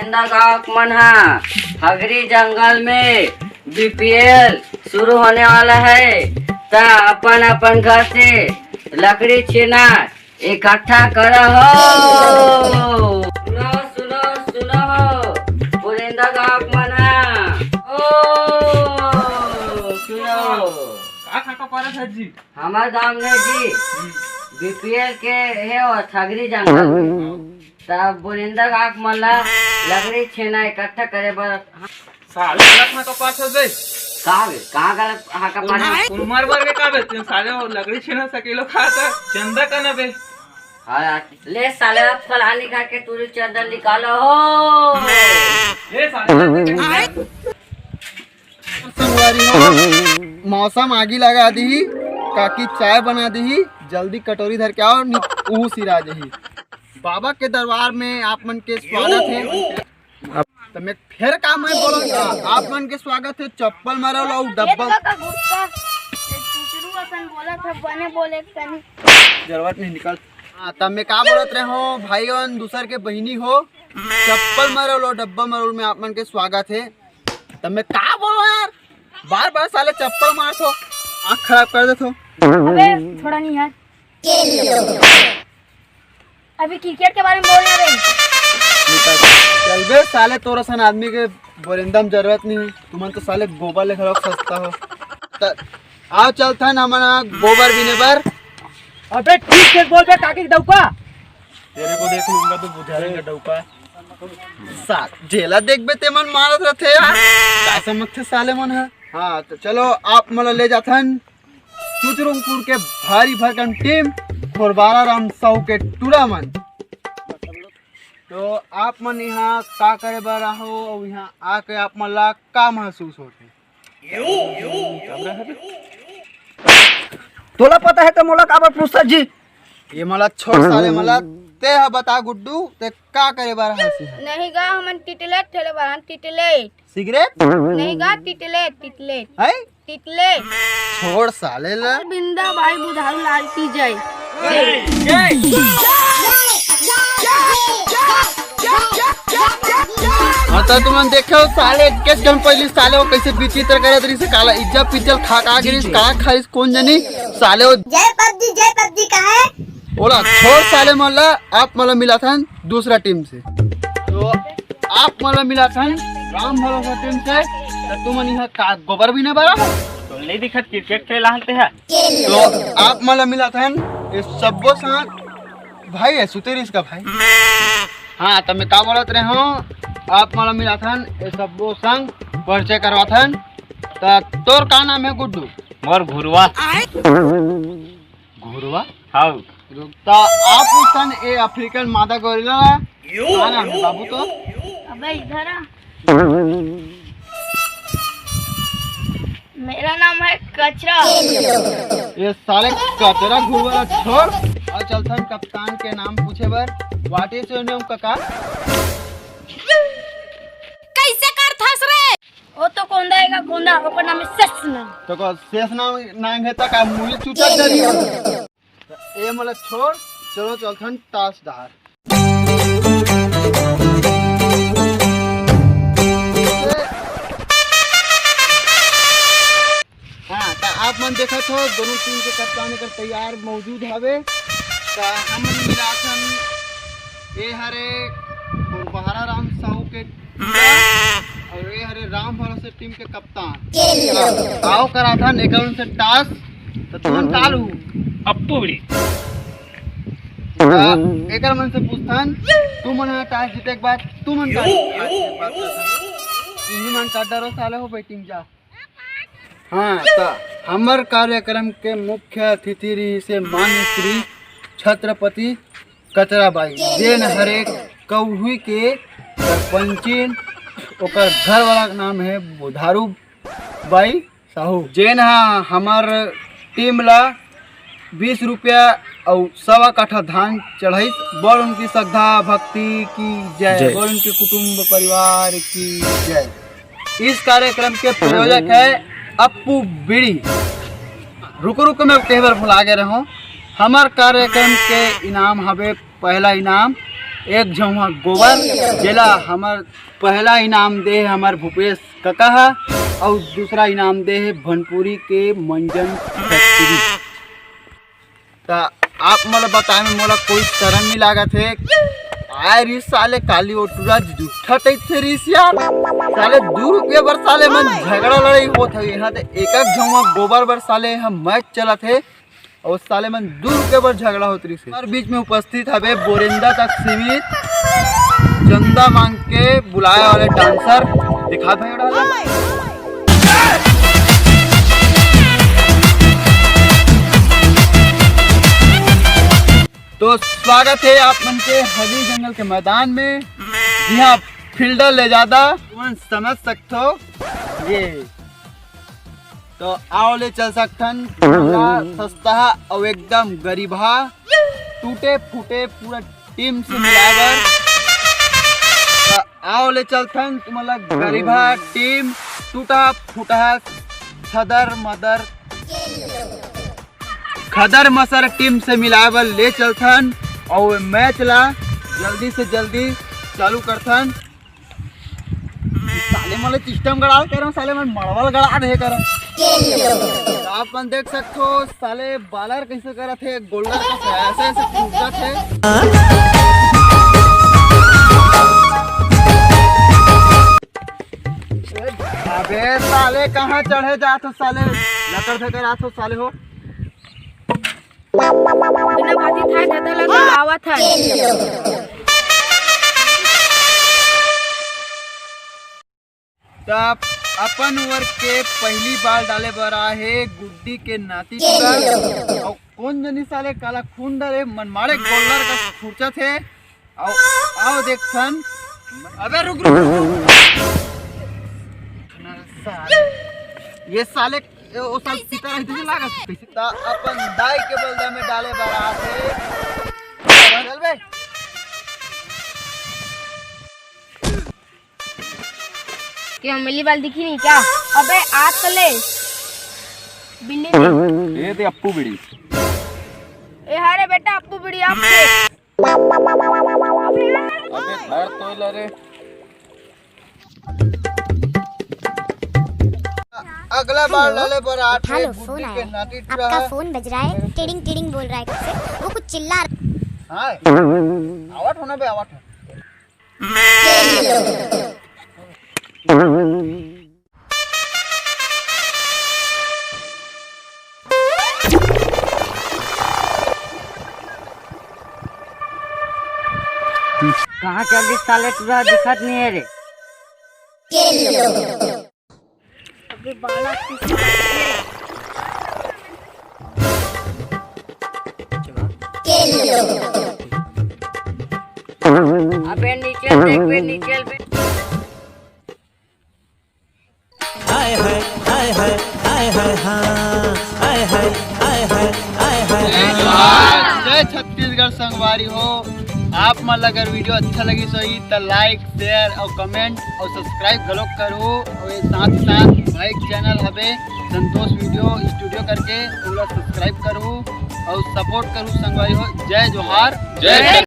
बोरिंदा गाँव मन हगरी जंगल में बीपीएल शुरू होने वाला है। ता अपन अपन घर से लकड़ी छीना इकट्ठा करो हो। सुनो सुनो सुनो बोरिंदा गाँव मन सुनो हमारे गाँव में जी बीपीएल के है और हगरी जंगल तब बोरिंदा गाँव मला लकड़ी छीना इकट्ठा करे बर साले गलत में कपास हो गई कहाँ गलत हाँ का पानी उमर भर के का बेचते साले वो लकड़ी छीना सकेलो खाता चंदा का ना बे। हाँ ले साले फलानी खा के तूरी चंदन निकालो हो। ले साले मौसम आगी लगा दी काकी चाय बना दी जल्दी कटोरी धर के आओ ऊ सिरा दही। बाबा के दरबार में आप मन के स्वागत है। तो मैं फिर काम है बोलूंगा आप मन के स्वागत है। चप्पल मारो लो डब्बा जरूरत नहीं निकल। हाँ तब मैं का बोलत रहे हो भाईयों दूसर के बहिनी हो चप्पल मारो लो डब्बा मरोल में आप मन के स्वागत है। तब मैं का बोलो यार बार बार साले चप्पल मार थो आँख खराब कर देथो। अबे थोड़ा नहीं यार अभी क्रिकेट के बारे में बोल रहे हैं। चल बे साले तोरा सन आदमी के बोरिंदा में जरूरत नहीं तुमन तो साले गोबर लेकर रख सस्ता हो। आओ चलता ना मना गोबर भी नहीं बर। अबे ठीक से बोल बे काकी डौका तेरे को देख लूंगा तो बुझा लेंगे डौका साथ झेला देख बे ते मन मारत रहते यार काय समझ थे साले मन है। हाँ तो चलो आप मला ले जाथन चुचरुंगपुर के भारी भरकम टीम खोरबारा राम साहू के टूरा मन। तो आप मन यहाँ का करे बर हो और यहाँ आके आप मन ला का महसूस होते तोला पता है तो मोला काबर पूछता जी ये मला छोड़ साले मला ते हा बता गुड्डू ते का करे बर हंसी है। नहीं गा हमन टिटलेट ठेले बारन टिटलेट सिगरेट नहीं गा टिटलेट टिटलेट है टिटलेट छोड़ साले ला बिंदा भाई बुधारू लालती जाए। हाँ तो तुमने देखो साले किस घंटे पहले साले वो कैसे विचित्र करे तरी से काला इज्जा पिज्जल खा गिरिस का खाइस कौन जानी साले वो जय पबजी का है। बोला छोड़ साले मल्ला आप मला मिला था दूसरा टीम से। तो आप मला मिला था राम भरोसा टीम से तो तुम यहाँ का गोबर भी नहीं बरा तो नहीं दिखत क्रिकेट खेला हलते है। तो आप मला मिला था इस सबो संग भाई है सुतेर इसका भाई। हाँ तो मैं का बोलत रहे हूँ आप मला मिला था इस सबो संग परिचय करवा था। तो तोर का नाम है गुड्डू मोर घुरवा घुरवा हाँ तो आप उस सन ए अफ्रीकन मादा गोरिल्ला का नाम है बाबू तो अबे इधर आ मेरा नाम है कचरा। ये साले कचरा घुरवा छोड़ और चलथन कप्तान के नाम पूछे बर व्हाट इज योर नेम काका कैसे करथस रे वो तो कोंदा है कोंदा ओकर नाम है ससना। तो को शेष नाम है तक मूली चूचा दरी ए मला छोड़ चलो चलथन ताश धार। हाँ तो आप मन देखा हो दोनों टीम के कप्तान कर तैयार मौजूद हवे। तो हम मिलाथन ए हरे खोरबारा राम साहू के और ये हरे राम भरोसे टीम के कप्तान आओ करा था निकल से टास तो तुम कालू अप्पू बड़ी एक मन से पूछथन तू मन टास जीते के बाद तू मन का तीन मन का डरो साले हो बैटिंग जा। हाँ तो हमार कार्यक्रम के मुख्य अतिथि रही से मान्य श्री छत्रपति कचराबाई जेन हरेक कौही के सरपंचिन ओकर घर वाला नाम है बुधारू बाई साहू जेन हमार टीम ला 20 रुपया और 1.25 काठा धान चढ़ाई बोल उनकी श्रद्धा भक्ति की जय बोल उनके कुटुंब परिवार की जय। इस कार्यक्रम के प्रायोजक है अप्पू बिड़ी। रुको मैं कई बार भुला गए रहा हूँ। हमार कार्यक्रम के इनाम हवे पहला इनाम एक झौवा गोबर जेला हमार पहला इनाम दे है हमार भूपेश काका है और दूसरा इनाम दे है भनपुरी के मंजन फैक्ट्री। तो आप मोला बताए में मोला कोई शर्म नहीं लागत है। आए रिस साले काली ओटूरा जूठा थे रिस यार साले 2 रुपये बर साले मन झगड़ा लड़ाई होत है यहाँ ते एक झौवा गोबर बर साले हम मैच चलत है और साले मन 2 रुपये बर झगड़ा होत रही है। बीच में उपस्थित हवे बोरिंदा तक सीमित चंदा मांग के बुलाए वाले डांसर दिखा भाई। तो स्वागत है आप मन के हरी जंगल के मैदान में, यहाँ फील्डर ले जादा समझ सकते हो ये। तो आओ ले चल सकथन सस्ता और एकदम गरीबा टूटे फूटे पूरा टीम से मिलाकर। तो आओ ले चलथन तुम्हारा गरीबा टीम टूटा फूटा खदर मसर टीम से मिलावर ले चलथन और मैच ला जल्दी से जल्दी चालू करथन। साले माले सिस्टम गड़ा कर साले मन मड़वल गड़ा दे कर। आप मन देख सकते हो साले बालर कैसे करत है गोल्डर ऐसे ऐसे कूदत है। अबे साले कहाँ चढ़े जात हो साले लकड़ धकर आत हो साले हो। बिना बाती था ज्यादा लगा आवत है। तब अपन वर्ग के पहली बाल डाले बरा है गुड्डी के नाती और कौन जनी साले काला खून डरे मनमाड़े गोल्डर का फुर्चा थे। आओ देखथन। अबे रुक ये साले ओ साल सीता रही तुझे लागत कैसे ता अपन दाई के बलदा में डाले बरा थे। चल बे क्या मिली बाल दिखी नहीं क्या? अबे आज तो ले बिल्ली ये दे अप्पू बिड़ी। ए हारे बेटा अप्पू बिड़ी आपके। अबे धर तो लरे। अगला बार डाले पर आठ हेलो फोन आया, आपका फोन बज रहा है, टिडिंग टिडिंग बोल रहा है कुछ वो कुछ चिल्ला रहा। हां आवाज होना बे आवाज। कहाँ चल रही साले तुझा दिखत नहीं है रे। अबे बाला अबे नीचे देख बे नीचे बे। हाय हाय हाय हाय हाय हाय हाय हाय हाय हाय हाय हाय। जय छत्तीसगढ़ संगवारी हो। आप मन अगर वीडियो अच्छा लगी सही तो लाइक शेयर और कमेंट और सब्सक्राइब गलोक करो और साथ ही साथ भाई चैनल हवे संतोष वीडियो स्टूडियो करके पूरा सब्सक्राइब करो और सपोर्ट करो संगवारी हो। जय जोहार जय।